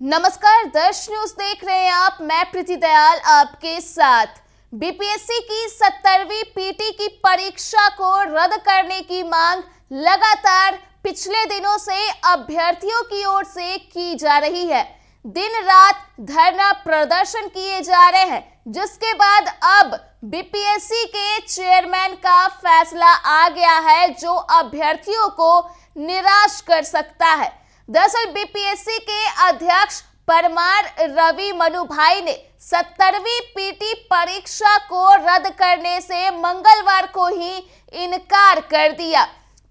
नमस्कार, दर्श न्यूज देख रहे हैं आप। मैं प्रीति दयाल आपके साथ। बीपीएससी की 70वीं पीटी की परीक्षा को रद्द करने की मांग लगातार पिछले दिनों से अभ्यर्थियों की ओर से की जा रही है। दिन रात धरना प्रदर्शन किए जा रहे हैं, जिसके बाद अब बीपीएससी के चेयरमैन का फैसला आ गया है, जो अभ्यर्थियों को निराश कर सकता है। दरअसल बीपीएससी के अध्यक्ष परमार रवि मनुभाई ने 70वीं पीटी परीक्षा को रद्द करने से मंगलवार को ही इनकार कर दिया।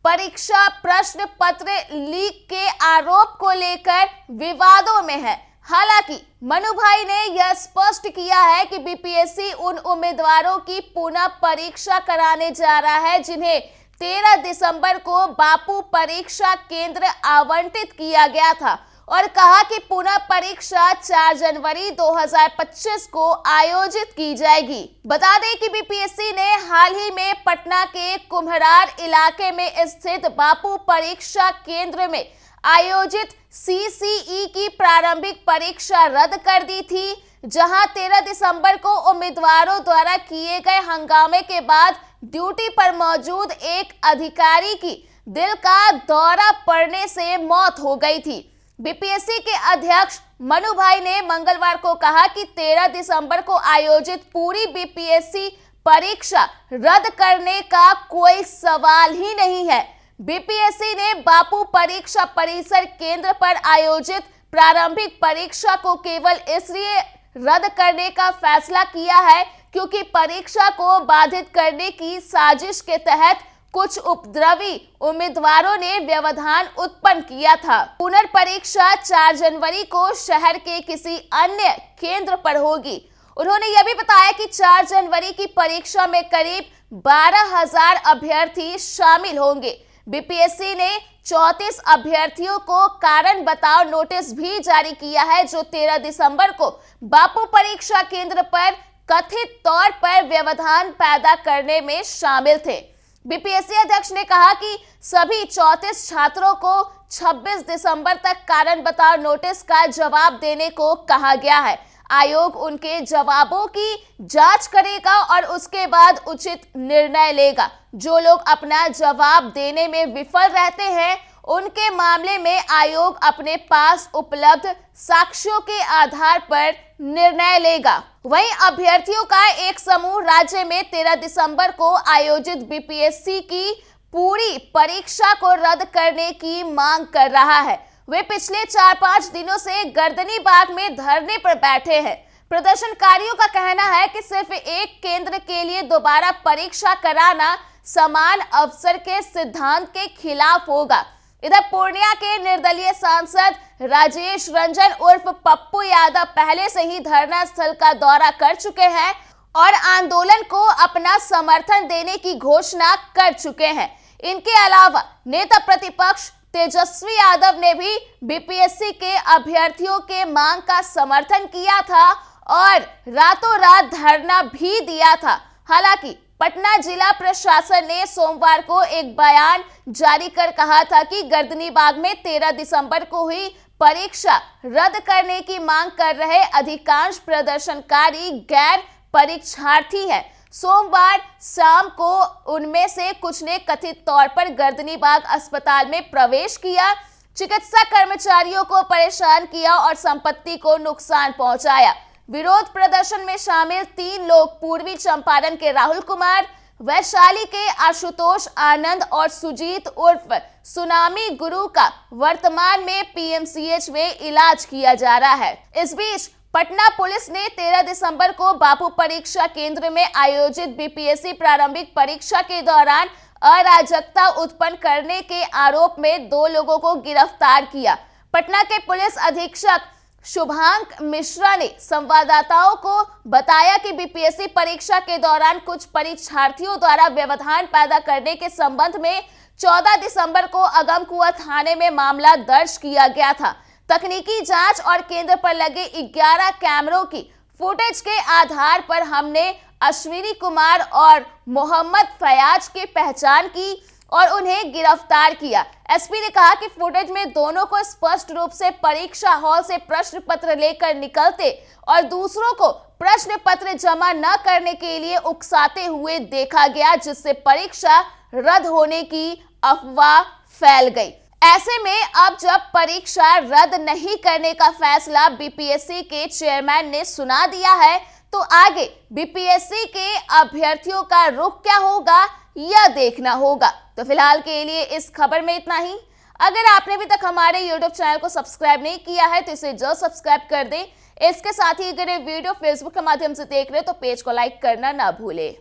परीक्षा प्रश्न पत्र लीक के आरोप को लेकर विवादों में है। हालांकि मनुभाई ने यह स्पष्ट किया है कि बीपीएससी उन उम्मीदवारों की पुनः परीक्षा कराने जा रहा है जिन्हें 13 दिसंबर को बापू परीक्षा केंद्र आवंटित किया गया था, और कहा कि पुनः परीक्षा 4 जनवरी 2025 को आयोजित की जाएगी। बता दें कि बीपीएससी ने हाल ही में पटना के कुम्हरार इलाके में स्थित बापू परीक्षा केंद्र में आयोजित सीसीई की प्रारंभिक परीक्षा रद्द कर दी थी, जहां 13 दिसंबर को उम्मीदवारों द्वारा किए गए हंगामे के बाद ड्यूटी पर मौजूद एक अधिकारी की दिल का दौरा पड़ने से मौत हो गई थी। बीपीएससी के अध्यक्ष मनुभाई ने मंगलवार को कहा कि 13 दिसंबर को आयोजित पूरी बीपीएससी परीक्षा रद्द करने का कोई सवाल ही नहीं है। बीपीएससी ने बापू परीक्षा परिसर केंद्र पर आयोजित प्रारंभिक परीक्षा को केवल इसलिए रद्द करने का फैसला किया है क्योंकि परीक्षा को बाधित करने की साजिश के तहत कुछ उपद्रवी उम्मीदवारों ने व्यवधान उत्पन्न किया था। पुनर्परीक्षा 4 जनवरी को शहर के किसी अन्य केंद्र पर होगी। उन्होंने यह भी बताया कि 4 जनवरी की परीक्षा में करीब 12,000 अभ्यर्थी शामिल होंगे। बीपीएससी ने 34 अभ्यर्थियों को कारण बताओ नोटिस भी जारी किया है, जो 13 दिसंबर को बापू परीक्षा केंद्र पर कथित तौर पर व्यवधान पैदा करने में शामिल थे। बीपीएससी अध्यक्ष ने कहा कि सभी 34 छात्रों को 26 दिसंबर तक कारण बताओ नोटिस का जवाब देने को कहा गया है। आयोग उनके जवाबों की जांच करेगा और उसके बाद उचित निर्णय लेगा। जो लोग अपना जवाब देने में विफल रहते हैं, उनके मामले में आयोग अपने पास उपलब्ध साक्ष्यों के आधार पर निर्णय लेगा। वहीं अभ्यर्थियों का एक समूह राज्य में 13 दिसंबर को आयोजित बीपीएससी की पूरी परीक्षा को रद्द करने की मांग कर रहा है। वे पिछले 4-5 दिनों से गर्दनी बाग में धरने पर बैठे हैं। प्रदर्शनकारियों का कहना है कि सिर्फ एक केंद्र के लिए दोबारा परीक्षा कराना समान अवसर के सिद्धांत के खिलाफ होगा। इधर पूर्णिया के निर्दलीय सांसद राजेश रंजन उर्फ पप्पू यादव पहले से ही धरना स्थल का दौरा कर चुके हैं और आंदोलन को अपना समर्थन देने की घोषणा कर चुके हैं। इनके अलावा नेता प्रतिपक्ष तेजस्वी यादव ने भी बीपीएससी के अभ्यर्थियों के मांग का समर्थन किया था और रातों रात धरना भी दिया था। हालांकि पटना जिला प्रशासन ने सोमवार को एक बयान जारी कर कहा था कि गर्दनी बाग में 13 दिसंबर को हुई परीक्षा रद्द करने की मांग कर रहे अधिकांश प्रदर्शनकारी गैर परीक्षार्थी हैं। सोमवार शाम को उनमें से कुछ ने कथित तौर पर गर्दनी बाग अस्पताल में प्रवेश किया, चिकित्सा कर्मचारियों को परेशान किया और संपत्ति को नुकसान पहुंचाया। विरोध प्रदर्शन में शामिल 3 लोग पूर्वी चंपारण के राहुल कुमार, वैशाली के आशुतोष आनंद और सुजीत उर्फ सुनामी गुरु का वर्तमान में पीएमसीएच में इलाज किया जा रहा है। इस बीच पटना पुलिस ने 13 दिसंबर को बापू परीक्षा केंद्र में आयोजित बीपीएससी प्रारंभिक परीक्षा के दौरान अराजकता उत्पन्न करने के आरोप में 2 लोगों को गिरफ्तार किया। पटना के पुलिस अधीक्षक शुभांक मिश्रा ने संवाददाताओं को बताया कि बीपीएससी परीक्षा के दौरान कुछ परीक्षार्थियों द्वारा व्यवधान पैदा करने के संबंध में 14 दिसंबर को अगमकुआं थाने में मामला दर्ज किया गया था। तकनीकी जांच और केंद्र पर लगे 11 कैमरों की फुटेज के आधार पर हमने अश्विनी कुमार और मोहम्मद फयाज की पहचान की। और उन्हें गिरफ्तार किया। एसपी ने कहा कि फुटेज में दोनों को स्पष्ट रूप से परीक्षा हॉल से प्रश्न पत्र लेकर निकलते और दूसरों को प्रश्न पत्र जमा न करने के लिए उकसाते हुए देखा गया, जिससे परीक्षा रद्द होने की अफवाह फैल गई। ऐसे में अब जब परीक्षा रद्द नहीं करने का फैसला बीपीएससी के चेयरमैन ने सुना दिया है, तो आगे बीपीएससी के अभ्यर्थियों का रुख क्या होगा यह देखना होगा। तो फिलहाल के लिए इस खबर में इतना ही। अगर आपने अभी तक हमारे YouTube चैनल को सब्सक्राइब नहीं किया है तो इसे जल्द सब्सक्राइब कर दें। इसके साथ ही अगर ये वीडियो फेसबुक के माध्यम से देख रहे हैं तो पेज को लाइक करना ना भूलें।